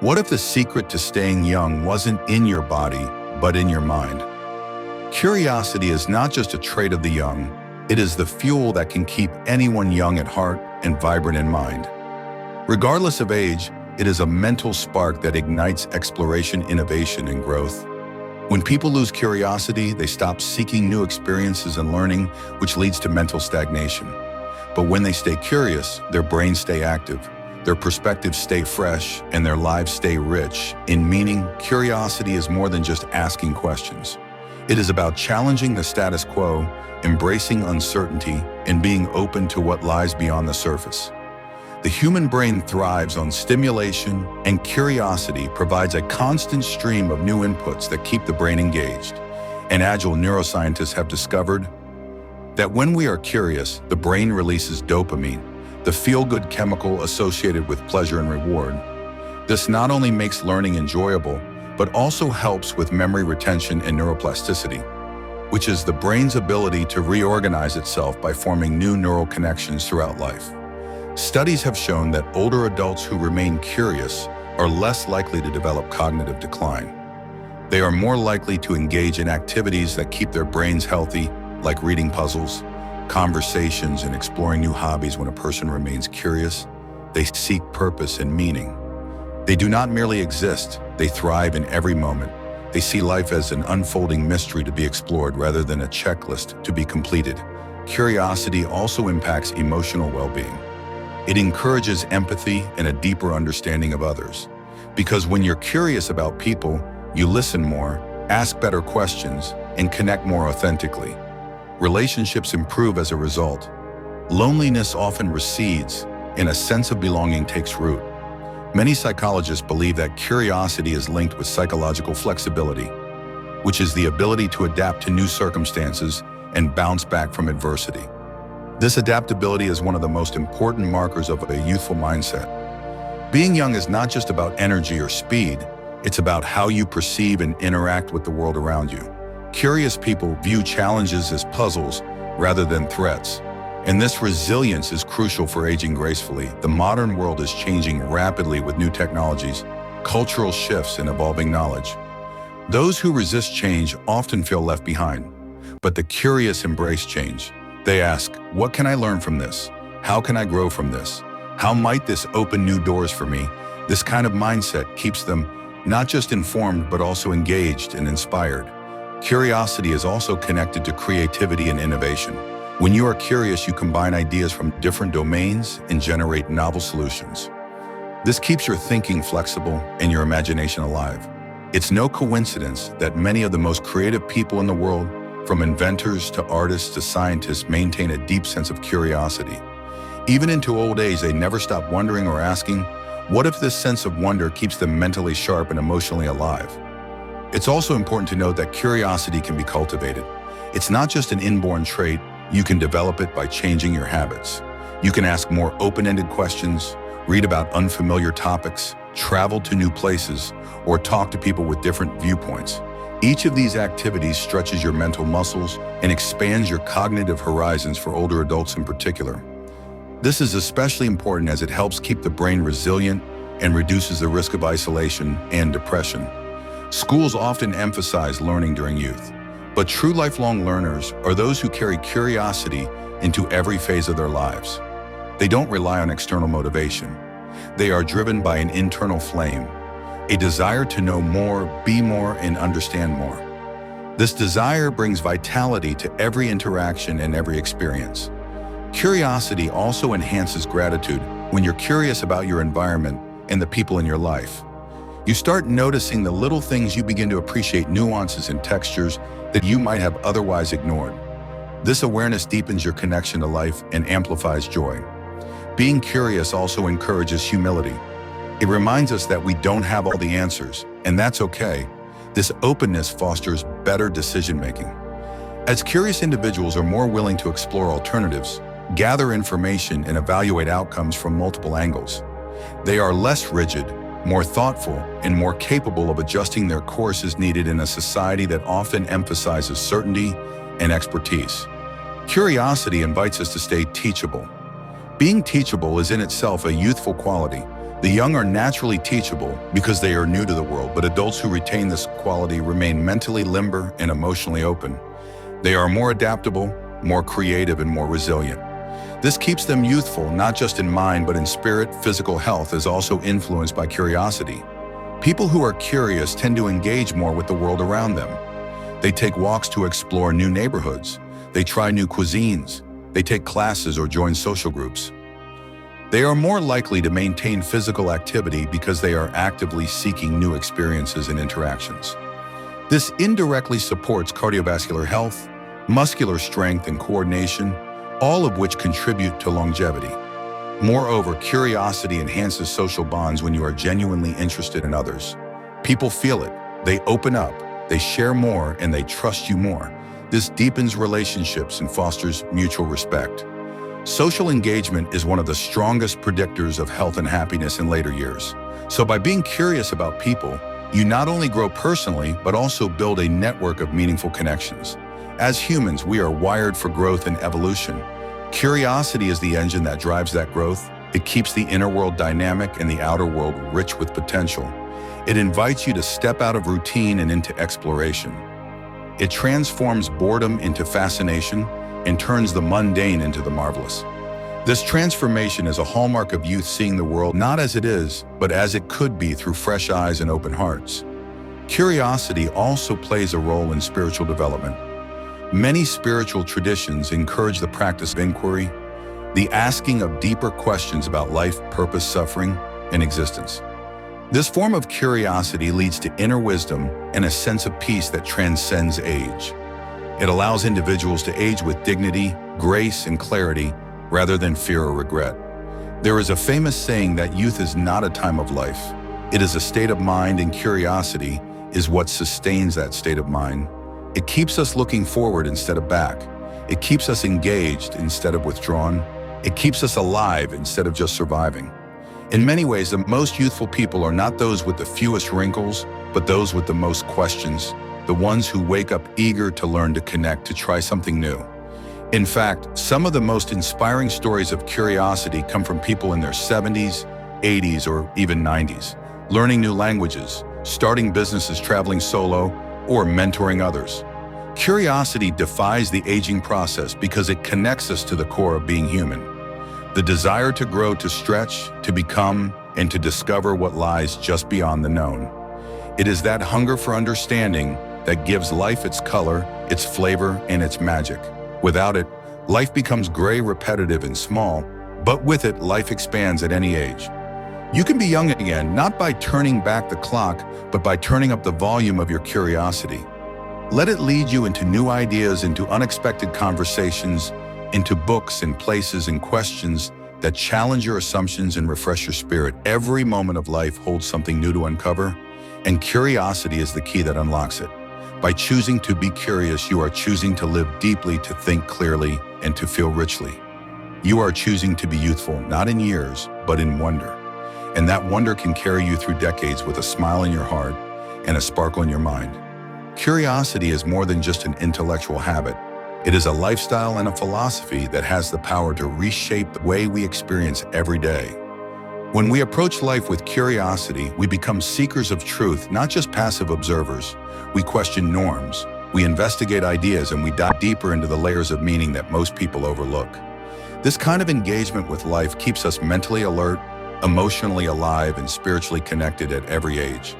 What if the secret to staying young wasn't in your body, but in your mind? Curiosity is not just a trait of the young, it is the fuel that can keep anyone young at heart and vibrant in mind. Regardless of age, it is a mental spark that ignites exploration, innovation, and growth. When people lose curiosity, they stop seeking new experiences and learning, which leads to mental stagnation. But when they stay curious, their brains stay active, their perspectives stay fresh, and their lives stay rich. In meaning, curiosity is more than just asking questions. It is about challenging the status quo, embracing uncertainty, and being open to what lies beyond the surface. The human brain thrives on stimulation, and curiosity provides a constant stream of new inputs that keep the brain engaged. And agile neuroscientists have discovered that when we are curious, the brain releases dopamine, the feel-good chemical associated with pleasure and reward. This not only makes learning enjoyable, but also helps with memory retention and neuroplasticity, which is the brain's ability to reorganize itself by forming new neural connections throughout life. Studies have shown that older adults who remain curious are less likely to develop cognitive decline. They are more likely to engage in activities that keep their brains healthy, like reading puzzles, conversations, and exploring new hobbies. When a person remains curious, they seek purpose and meaning. They do not merely exist, they thrive in every moment. They see life as an unfolding mystery to be explored rather than a checklist to be completed. Curiosity also impacts emotional well-being. It encourages empathy and a deeper understanding of others. Because when you're curious about people, you listen more, ask better questions, and connect more authentically. Relationships improve as a result. Loneliness often recedes, and a sense of belonging takes root. Many psychologists believe that curiosity is linked with psychological flexibility, which is the ability to adapt to new circumstances and bounce back from adversity. This adaptability is one of the most important markers of a youthful mindset. Being young is not just about energy or speed, it's about how you perceive and interact with the world around you. Curious people view challenges as puzzles rather than threats, and this resilience is crucial for aging gracefully. The modern world is changing rapidly with new technologies, cultural shifts, and evolving knowledge. Those who resist change often feel left behind, but the curious embrace change. They ask, what can I learn from this? How can I grow from this? How might this open new doors for me? This kind of mindset keeps them not just informed, but also engaged and inspired. Curiosity is also connected to creativity and innovation. When you are curious, you combine ideas from different domains and generate novel solutions. This keeps your thinking flexible and your imagination alive. It's no coincidence that many of the most creative people in the world, from inventors to artists to scientists, maintain a deep sense of curiosity. Even into old age, they never stop wondering or asking, what if this sense of wonder keeps them mentally sharp and emotionally alive? It's also important to note that curiosity can be cultivated. It's not just an inborn trait, you can develop it by changing your habits. You can ask more open-ended questions, read about unfamiliar topics, travel to new places, or talk to people with different viewpoints. Each of these activities stretches your mental muscles and expands your cognitive horizons for older adults in particular. This is especially important as it helps keep the brain resilient and reduces the risk of isolation and depression. Schools often emphasize learning during youth, but true lifelong learners are those who carry curiosity into every phase of their lives. They don't rely on external motivation. They are driven by an internal flame, a desire to know more, be more, and understand more. This desire brings vitality to every interaction and every experience. Curiosity also enhances gratitude. When you're curious about your environment and the people in your life, you start noticing the little things. You begin to appreciate nuances and textures that you might have otherwise ignored. This awareness deepens your connection to life and amplifies joy. Being curious also encourages humility. It reminds us that we don't have all the answers, and that's okay. This openness fosters better decision-making. As curious individuals are more willing to explore alternatives, gather information, and evaluate outcomes from multiple angles. They are less rigid, more thoughtful, and more capable of adjusting their course as needed in a society that often emphasizes certainty and expertise. Curiosity invites us to stay teachable. Being teachable is in itself a youthful quality. The young are naturally teachable because they are new to the world, but adults who retain this quality remain mentally limber and emotionally open. They are more adaptable, more creative, and more resilient. This keeps them youthful, not just in mind, but in spirit. Physical health is also influenced by curiosity. People who are curious tend to engage more with the world around them. They take walks to explore new neighborhoods. They try new cuisines. They take classes or join social groups. They are more likely to maintain physical activity because they are actively seeking new experiences and interactions. This indirectly supports cardiovascular health, muscular strength, and coordination, all of which contribute to longevity. Moreover, curiosity enhances social bonds when you are genuinely interested in others. People feel it, they open up, they share more, and they trust you more. This deepens relationships and fosters mutual respect. Social engagement is one of the strongest predictors of health and happiness in later years. So by being curious about people, you not only grow personally, but also build a network of meaningful connections. As humans, we are wired for growth and evolution. Curiosity is the engine that drives that growth. It keeps the inner world dynamic and the outer world rich with potential. It invites you to step out of routine and into exploration. It transforms boredom into fascination and turns the mundane into the marvelous. This transformation is a hallmark of youth seeing the world not as it is, but as it could be through fresh eyes and open hearts. Curiosity also plays a role in spiritual development. Many spiritual traditions encourage the practice of inquiry, the asking of deeper questions about life, purpose, suffering, and existence. This form of curiosity leads to inner wisdom and a sense of peace that transcends age. It allows individuals to age with dignity, grace, and clarity rather than fear or regret. There is a famous saying that youth is not a time of life. It is a state of mind, and curiosity is what sustains that state of mind. It keeps us looking forward instead of back. It keeps us engaged instead of withdrawn. It keeps us alive instead of just surviving. In many ways, the most youthful people are not those with the fewest wrinkles, but those with the most questions, the ones who wake up eager to learn, to connect, to try something new. In fact, some of the most inspiring stories of curiosity come from people in their 70s, 80s, or even 90s, learning new languages, starting businesses, traveling solo, or mentoring others. Curiosity defies the aging process because it connects us to the core of being human. The desire to grow, to stretch, to become, and to discover what lies just beyond the known. It is that hunger for understanding that gives life its color, its flavor, and its magic. Without it, life becomes gray, repetitive, and small, but with it, life expands at any age. You can be young again, not by turning back the clock, but by turning up the volume of your curiosity. Let it lead you into new ideas, into unexpected conversations, into books and places and questions that challenge your assumptions and refresh your spirit. Every moment of life holds something new to uncover, and curiosity is the key that unlocks it. By choosing to be curious, you are choosing to live deeply, to think clearly, and to feel richly. You are choosing to be youthful, not in years, but in wonder. And that wonder can carry you through decades with a smile in your heart and a sparkle in your mind. Curiosity is more than just an intellectual habit. It is a lifestyle and a philosophy that has the power to reshape the way we experience every day. When we approach life with curiosity, we become seekers of truth, not just passive observers. We question norms, we investigate ideas, and we dive deeper into the layers of meaning that most people overlook. This kind of engagement with life keeps us mentally alert, emotionally alive, and spiritually connected at every age.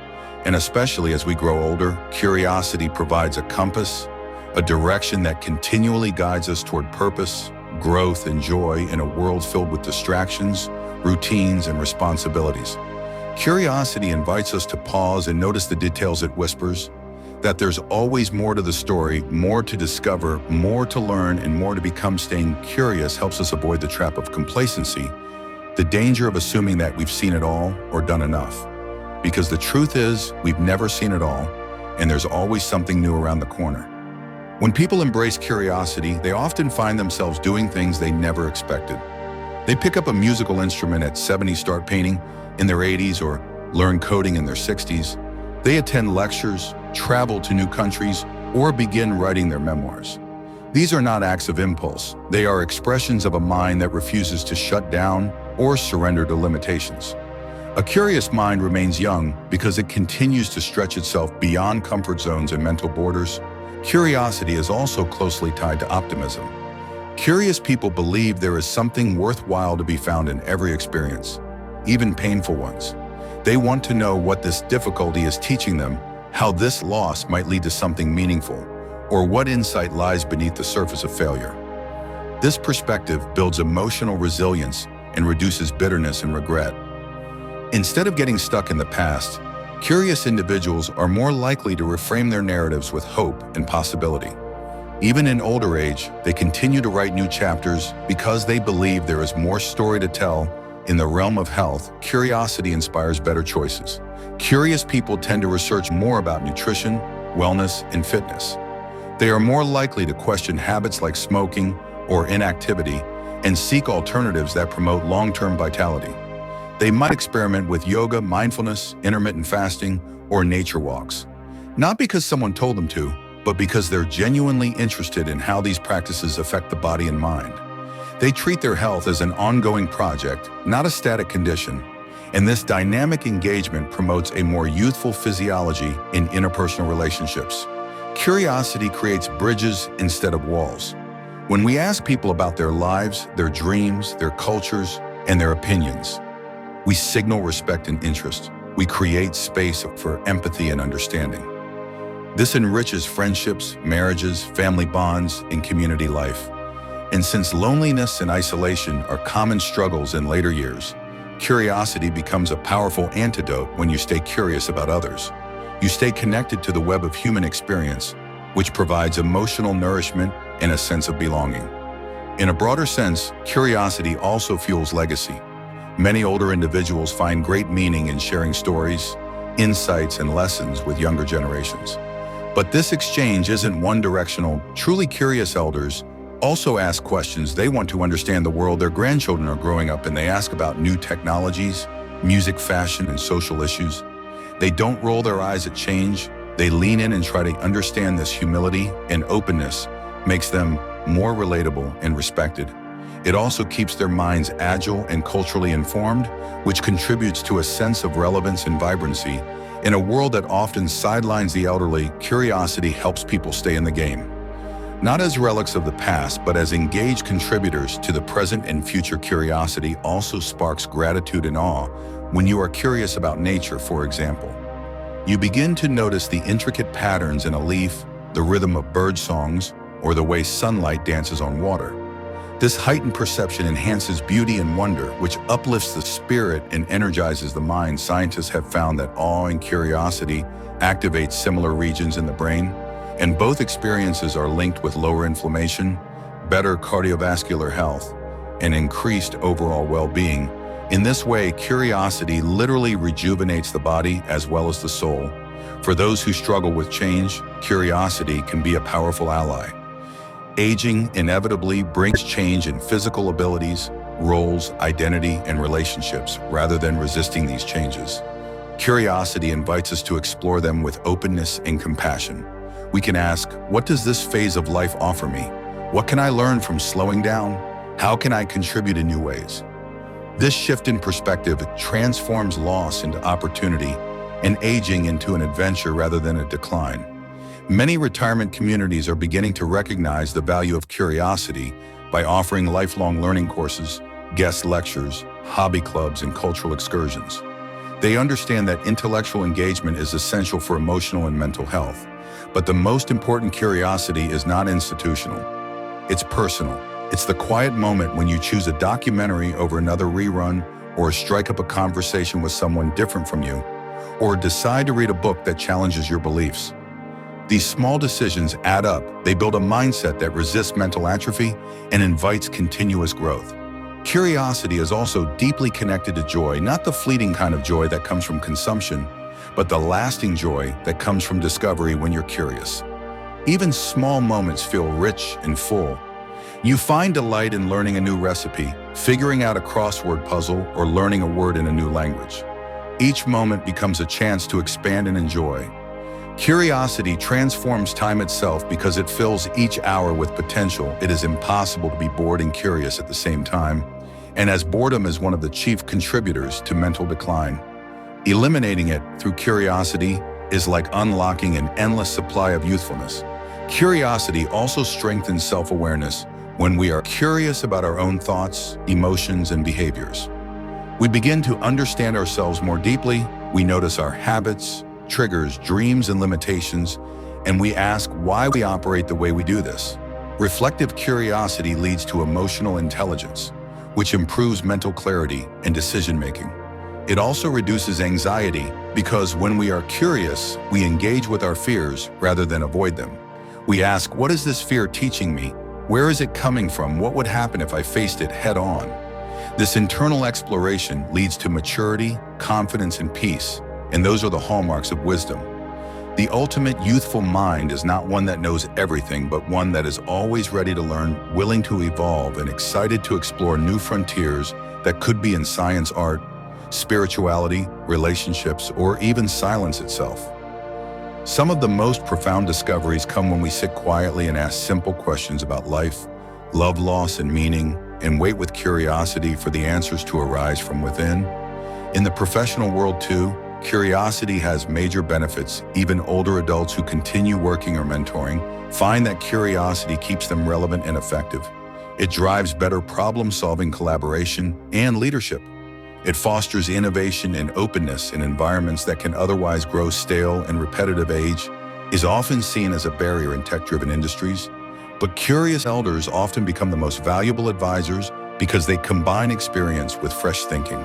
And especially as we grow older, curiosity provides a compass, a direction that continually guides us toward purpose, growth, and joy in a world filled with distractions, routines, and responsibilities. Curiosity invites us to pause and notice the details it whispers, that there's always more to the story, more to discover, more to learn, and more to become. Staying curious helps us avoid the trap of complacency, the danger of assuming that we've seen it all or done enough. Because the truth is, we've never seen it all, and there's always something new around the corner. When people embrace curiosity, they often find themselves doing things they never expected. They pick up a musical instrument at 70, start painting in their 80s, or learn coding in their 60s. They attend lectures, travel to new countries, or begin writing their memoirs. These are not acts of impulse. They are expressions of a mind that refuses to shut down or surrender to limitations. A curious mind remains young because it continues to stretch itself beyond comfort zones and mental borders. Curiosity is also closely tied to optimism. Curious people believe there is something worthwhile to be found in every experience, even painful ones. They want to know what this difficulty is teaching them, how this loss might lead to something meaningful, or what insight lies beneath the surface of failure. This perspective builds emotional resilience and reduces bitterness and regret. Instead of getting stuck in the past, curious individuals are more likely to reframe their narratives with hope and possibility. Even in older age, they continue to write new chapters because they believe there is more story to tell. In the realm of health, curiosity inspires better choices. Curious people tend to research more about nutrition, wellness, and fitness. They are more likely to question habits like smoking or inactivity and seek alternatives that promote long-term vitality. They might experiment with yoga, mindfulness, intermittent fasting, or nature walks. Not because someone told them to, but because they're genuinely interested in how these practices affect the body and mind. They treat their health as an ongoing project, not a static condition, and this dynamic engagement promotes a more youthful physiology in interpersonal relationships. Curiosity creates bridges instead of walls. When we ask people about their lives, their dreams, their cultures, and their opinions, we signal respect and interest. We create space for empathy and understanding. This enriches friendships, marriages, family bonds, and community life. And since loneliness and isolation are common struggles in later years, curiosity becomes a powerful antidote when you stay curious about others. You stay connected to the web of human experience, which provides emotional nourishment and a sense of belonging. In a broader sense, curiosity also fuels legacy. Many older individuals find great meaning in sharing stories, insights, and lessons with younger generations. But this exchange isn't one-directional. Truly curious elders also ask questions. They want to understand the world their grandchildren are growing up in. They ask about new technologies, music, fashion, and social issues. They don't roll their eyes at change. They lean in and try to understand. This humility and openness makes them more relatable and respected. It also keeps their minds agile and culturally informed, which contributes to a sense of relevance and vibrancy. In a world that often sidelines the elderly, curiosity helps people stay in the game. Not as relics of the past, but as engaged contributors to the present and future. Curiosity also sparks gratitude and awe. When you are curious about nature, for example, you begin to notice the intricate patterns in a leaf, the rhythm of bird songs, or the way sunlight dances on water. This heightened perception enhances beauty and wonder, which uplifts the spirit and energizes the mind. Scientists have found that awe and curiosity activate similar regions in the brain, and both experiences are linked with lower inflammation, better cardiovascular health, and increased overall well-being. In this way, curiosity literally rejuvenates the body as well as the soul. For those who struggle with change, curiosity can be a powerful ally. Aging inevitably brings change in physical abilities, roles, identity, and relationships. Rather than resisting these changes, curiosity invites us to explore them with openness and compassion. We can ask, what does this phase of life offer me? What can I learn from slowing down? How can I contribute in new ways? This shift in perspective transforms loss into opportunity and aging into an adventure rather than a decline. Many retirement communities are beginning to recognize the value of curiosity by offering lifelong learning courses, guest lectures, hobby clubs, and cultural excursions. They understand that intellectual engagement is essential for emotional and mental health. But the most important curiosity is not institutional. It's personal. It's the quiet moment when you choose a documentary over another rerun, or strike up a conversation with someone different from you, or decide to read a book that challenges your beliefs. These small decisions add up. They build a mindset that resists mental atrophy and invites continuous growth. Curiosity is also deeply connected to joy, not the fleeting kind of joy that comes from consumption, but the lasting joy that comes from discovery. When you're curious, even small moments feel rich and full. You find delight in learning a new recipe, figuring out a crossword puzzle, or learning a word in a new language. Each moment becomes a chance to expand and enjoy. Curiosity transforms time itself because it fills each hour with potential. It is impossible to be bored and curious at the same time. and as boredom is one of the chief contributors to mental decline. Eliminating it through curiosity is like unlocking an endless supply of youthfulness. Curiosity also strengthens self-awareness. When we are curious about our own thoughts, emotions, and behaviors, we begin to understand ourselves more deeply. We notice our habits, triggers, dreams, and limitations, and we ask why we operate the way we do this. Reflective curiosity leads to emotional intelligence, which improves mental clarity and decision-making. It also reduces anxiety because when we are curious, we engage with our fears rather than avoid them. We ask, what is this fear teaching me? Where is it coming from? What would happen if I faced it head-on? This internal exploration leads to maturity, confidence, and peace, and those are the hallmarks of wisdom. The ultimate youthful mind is not one that knows everything, but one that is always ready to learn, willing to evolve, and excited to explore new frontiers that could be in science, art, spirituality, relationships, or even silence itself. Some of the most profound discoveries come when we sit quietly and ask simple questions about life, love, loss, and meaning, and wait with curiosity for the answers to arise from within. In the professional world too, curiosity has major benefits. Even older adults who continue working or mentoring find that curiosity keeps them relevant and effective. It drives better problem-solving, collaboration, and leadership. It fosters innovation and openness in environments that can otherwise grow stale and repetitive. Age is often seen as a barrier in tech-driven industries, but curious elders often become the most valuable advisors because they combine experience with fresh thinking.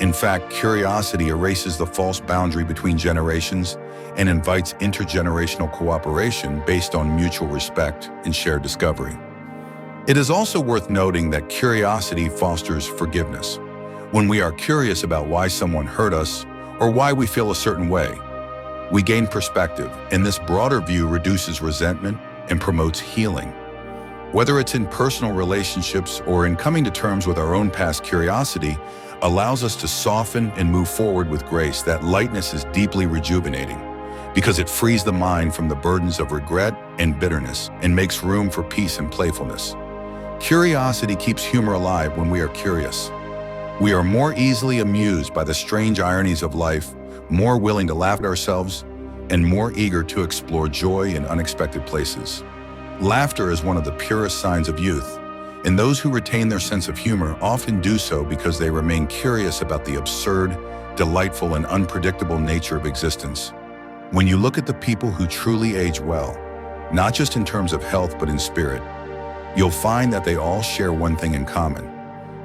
In fact, curiosity erases the false boundary between generations and invites intergenerational cooperation based on mutual respect and shared discovery. It is also worth noting that curiosity fosters forgiveness. When we are curious about why someone hurt us or why we feel a certain way, we gain perspective, and this broader view reduces resentment and promotes healing. Whether it's in personal relationships or in coming to terms with our own past, curiosity allows us to soften and move forward with grace. That lightness is deeply rejuvenating because it frees the mind from the burdens of regret and bitterness and makes room for peace and playfulness. Curiosity keeps humor alive. When we are curious, we are more easily amused by the strange ironies of life, more willing to laugh at ourselves, and more eager to explore joy in unexpected places. Laughter is one of the purest signs of youth, and those who retain their sense of humor often do so because they remain curious about the absurd, delightful, and unpredictable nature of existence. When you look at the people who truly age well, not just in terms of health but in spirit, you'll find that they all share one thing in common.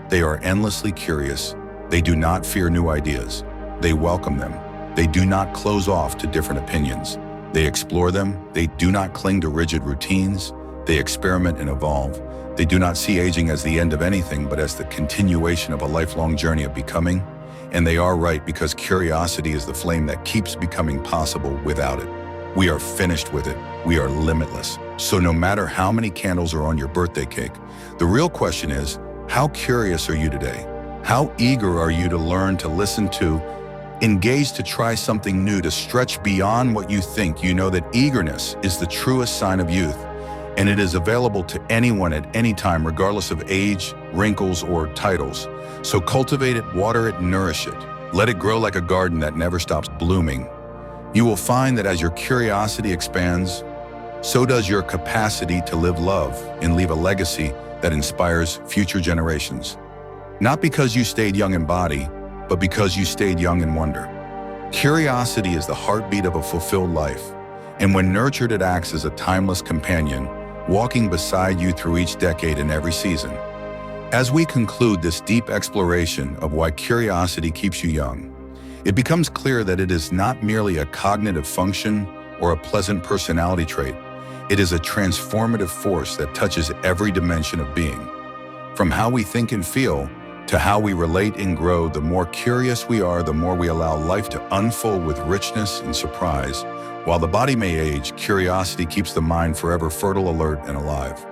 They are endlessly curious. They do not fear new ideas. They welcome them. They do not close off to different opinions. They explore them. They do not cling to rigid routines. They experiment and evolve. They do not see aging as the end of anything, but as the continuation of a lifelong journey of becoming. And they are right, because curiosity is the flame that keeps becoming possible. Without it, we are finished. With it, we are limitless. So no matter how many candles are on your birthday cake, the real question is, how curious are you today? How eager are you to learn, to listen, to engage, to try something new, to stretch beyond what you think? You know that eagerness is the truest sign of youth, and it is available to anyone at any time, regardless of age, wrinkles, or titles. So cultivate it, water it, nourish it. Let it grow like a garden that never stops blooming. You will find that as your curiosity expands, so does your capacity to live, love, and leave a legacy that inspires future generations. Not because you stayed young in body, but because you stayed young in wonder. Curiosity is the heartbeat of a fulfilled life, and when nurtured, it acts as a timeless companion, walking beside you through each decade and every season. As we conclude this deep exploration of why curiosity keeps you young, it becomes clear that it is not merely a cognitive function or a pleasant personality trait. It is a transformative force that touches every dimension of being. From how we think and feel to how we relate and grow, the more curious we are, the more we allow life to unfold with richness and surprise. While the body may age, curiosity keeps the mind forever fertile, alert, and alive.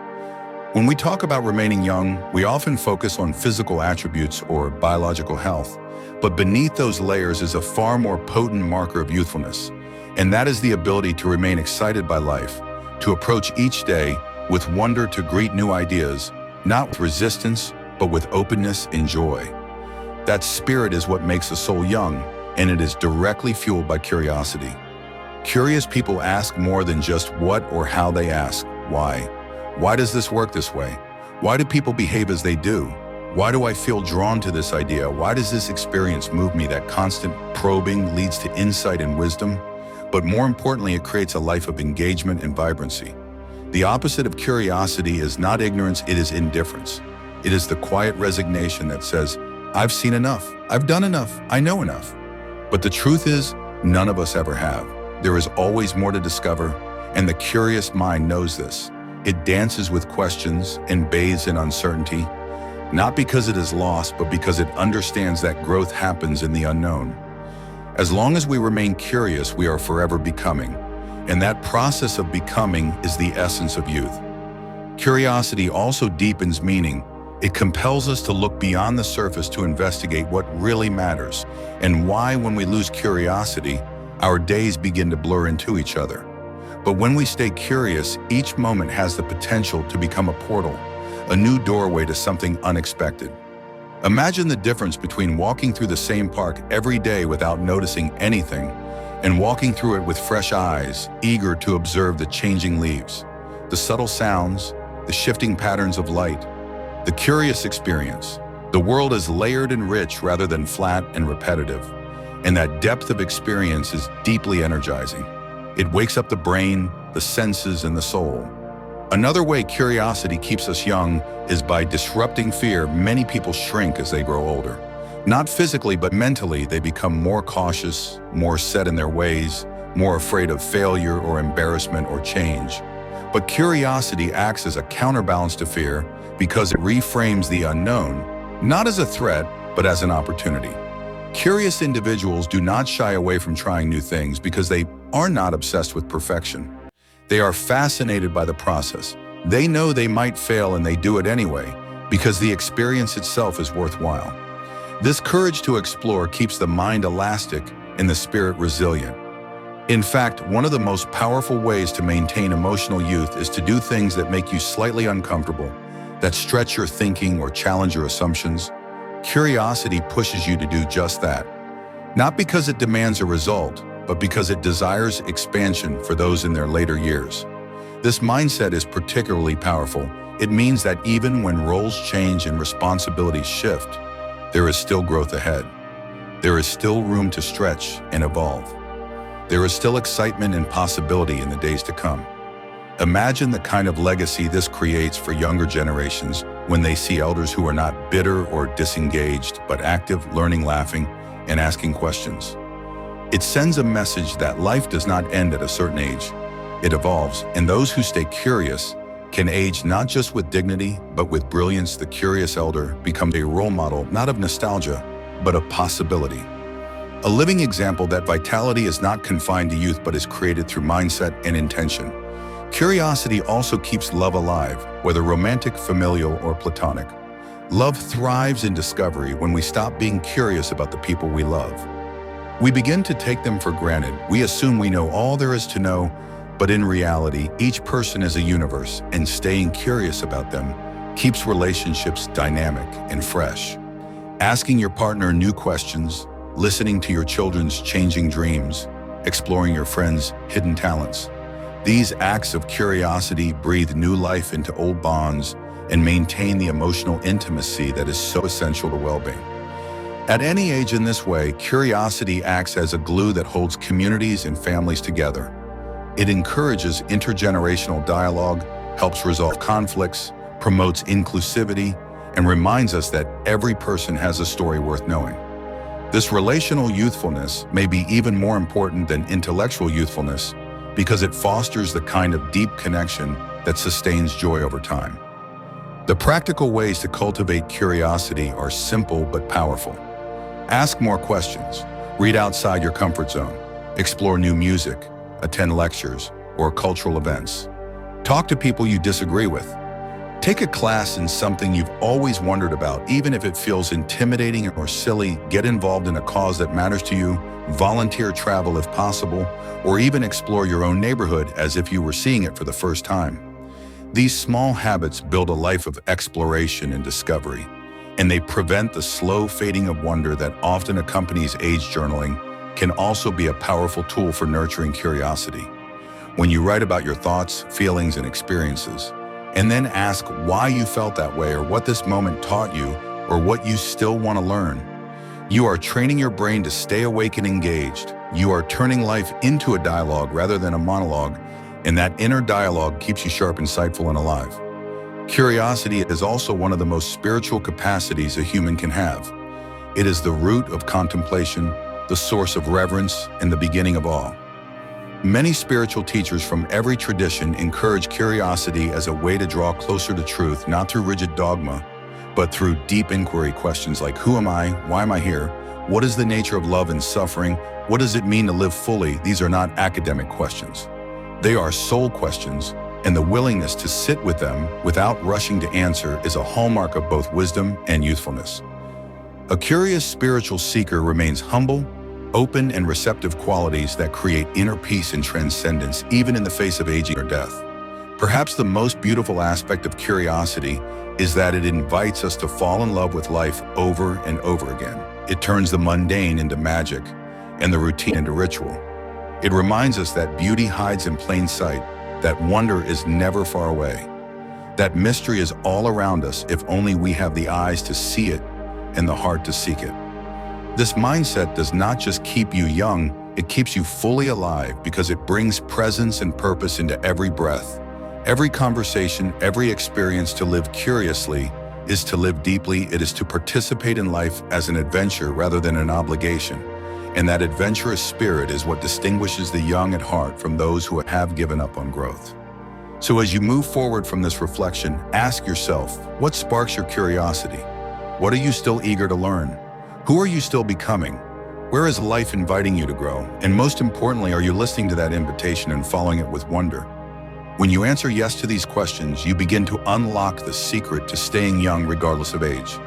When we talk about remaining young, we often focus on physical attributes or biological health, but beneath those layers is a far more potent marker of youthfulness, and that is the ability to remain excited by life, to approach each day with wonder, to greet new ideas, not with resistance, but with openness and joy. That spirit is what makes a soul young, and it is directly fueled by curiosity. Curious people ask more than just what or how. They ask, why? Why does this work this way? Why do people behave as they do? Why do I feel drawn to this idea? Why does this experience move me? That constant probing leads to insight and wisdom, but more importantly, it creates a life of engagement and vibrancy. The opposite of curiosity is not ignorance, it is indifference. It is the quiet resignation that says, I've seen enough, I've done enough, I know enough. But the truth is, none of us ever have. There is always more to discover, and the curious mind knows this. It dances with questions and bathes in uncertainty, not because it is lost, but because it understands that growth happens in the unknown. As long as we remain curious, we are forever becoming, and that process of becoming is the essence of youth. Curiosity also deepens meaning. It compels us to look beyond the surface to investigate what really matters, and why, when we lose curiosity, our days begin to blur into each other. But when we stay curious, each moment has the potential to become a portal, a new doorway to something unexpected. Imagine the difference between walking through the same park every day without noticing anything, and walking through it with fresh eyes, eager to observe the changing leaves, the subtle sounds, the shifting patterns of light. The curious experience. The world is layered and rich rather than flat and repetitive, and that depth of experience is deeply energizing. It wakes up the brain, the senses, and the soul. Another way curiosity keeps us young is by disrupting fear. Many people shrink as they grow older. Not physically, but mentally, they become more cautious, more set in their ways, more afraid of failure or embarrassment or change. But curiosity acts as a counterbalance to fear because it reframes the unknown, not as a threat, but as an opportunity. Curious individuals do not shy away from trying new things because they are not obsessed with perfection. They are fascinated by the process. They know they might fail and they do it anyway because the experience itself is worthwhile. This courage to explore keeps the mind elastic and the spirit resilient. In fact, one of the most powerful ways to maintain emotional youth is to do things that make you slightly uncomfortable, that stretch your thinking or challenge your assumptions. Curiosity pushes you to do just that, not because it demands a result, but because it desires expansion for those in their later years. This mindset is particularly powerful. It means that even when roles change and responsibilities shift, there is still growth ahead. There is still room to stretch and evolve. There is still excitement and possibility in the days to come. Imagine the kind of legacy this creates for younger generations when they see elders who are not bitter or disengaged, but active, learning, laughing, and asking questions. It sends a message that life does not end at a certain age. It evolves, and those who stay curious can age not just with dignity, but with brilliance. The curious elder becomes a role model, not of nostalgia, but of possibility. A living example that vitality is not confined to youth, but is created through mindset and intention. Curiosity also keeps love alive, whether romantic, familial, or platonic. Love thrives in discovery when we stop being curious about the people we love. We begin to take them for granted. We assume we know all there is to know, but in reality, each person is a universe, and staying curious about them keeps relationships dynamic and fresh. Asking your partner new questions, listening to your children's changing dreams, exploring your friends' hidden talents. These acts of curiosity breathe new life into old bonds and maintain the emotional intimacy that is so essential to well-being. At any age in this way, curiosity acts as a glue that holds communities and families together. It encourages intergenerational dialogue, helps resolve conflicts, promotes inclusivity, and reminds us that every person has a story worth knowing. This relational youthfulness may be even more important than intellectual youthfulness because it fosters the kind of deep connection that sustains joy over time. The practical ways to cultivate curiosity are simple but powerful. Ask more questions, read outside your comfort zone, explore new music, attend lectures or cultural events. Talk to people you disagree with. Take a class in something you've always wondered about, even if it feels intimidating or silly. Get involved in a cause that matters to you, volunteer, travel if possible, or even explore your own neighborhood as if you were seeing it for the first time. These small habits build a life of exploration and discovery. and they prevent the slow fading of wonder that often accompanies age journaling, can also be a powerful tool for nurturing curiosity. When you write about your thoughts, feelings, and experiences, and then ask why you felt that way or what this moment taught you or what you still want to learn, you are training your brain to stay awake and engaged. You are turning life into a dialogue rather than a monologue, and that inner dialogue keeps you sharp, insightful, and alive. Curiosity is also one of the most spiritual capacities a human can have. It is the root of contemplation, the source of reverence, and the beginning of awe. Many spiritual teachers from every tradition encourage curiosity as a way to draw closer to truth, not through rigid dogma, but through deep inquiry questions like, who am I? Why am I here? What is the nature of love and suffering? What does it mean to live fully? These are not academic questions. They are soul questions, and the willingness to sit with them without rushing to answer is a hallmark of both wisdom and youthfulness. A curious spiritual seeker remains humble, open, and receptive, qualities that create inner peace and transcendence even in the face of aging or death. Perhaps the most beautiful aspect of curiosity is that it invites us to fall in love with life over and over again. It turns the mundane into magic and the routine into ritual. It reminds us that beauty hides in plain sight, that wonder is never far away, that mystery is all around us if only we have the eyes to see it and the heart to seek it. This mindset does not just keep you young, it keeps you fully alive because it brings presence and purpose into every breath, every conversation, every experience. To live curiously is to live deeply. It is to participate in life as an adventure rather than an obligation. And that adventurous spirit is what distinguishes the young at heart from those who have given up on growth. So as you move forward from this reflection, ask yourself, what sparks your curiosity? What are you still eager to learn? Who are you still becoming? Where is life inviting you to grow? And most importantly, are you listening to that invitation and following it with wonder? When you answer yes to these questions, you begin to unlock the secret to staying young regardless of age.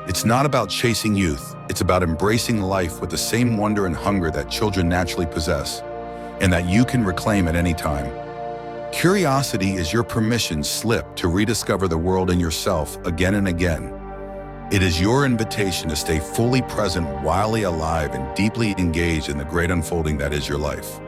It's not about chasing youth, it's about embracing life with the same wonder and hunger that children naturally possess, and that you can reclaim at any time. Curiosity is your permission slip to rediscover the world and yourself again and again. It is your invitation to stay fully present, wildly alive, and deeply engaged in the great unfolding that is your life.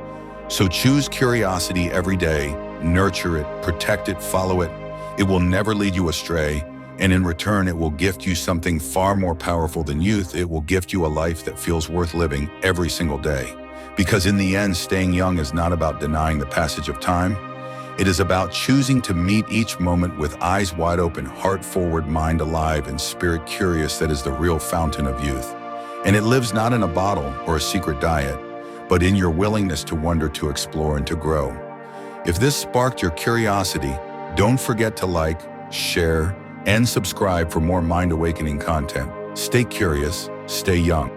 So choose curiosity every day, nurture it, protect it, follow it. It will never lead you astray, and in return, it will gift you something far more powerful than youth. It will gift you a life that feels worth living every single day. Because in the end, staying young is not about denying the passage of time. It is about choosing to meet each moment with eyes wide open, heart forward, mind alive, and spirit curious. That is the real fountain of youth. And it lives not in a bottle or a secret diet, but in your willingness to wonder, to explore, and to grow. If this sparked your curiosity, don't forget to like, share, and subscribe for more mind-awakening content. Stay curious, stay young.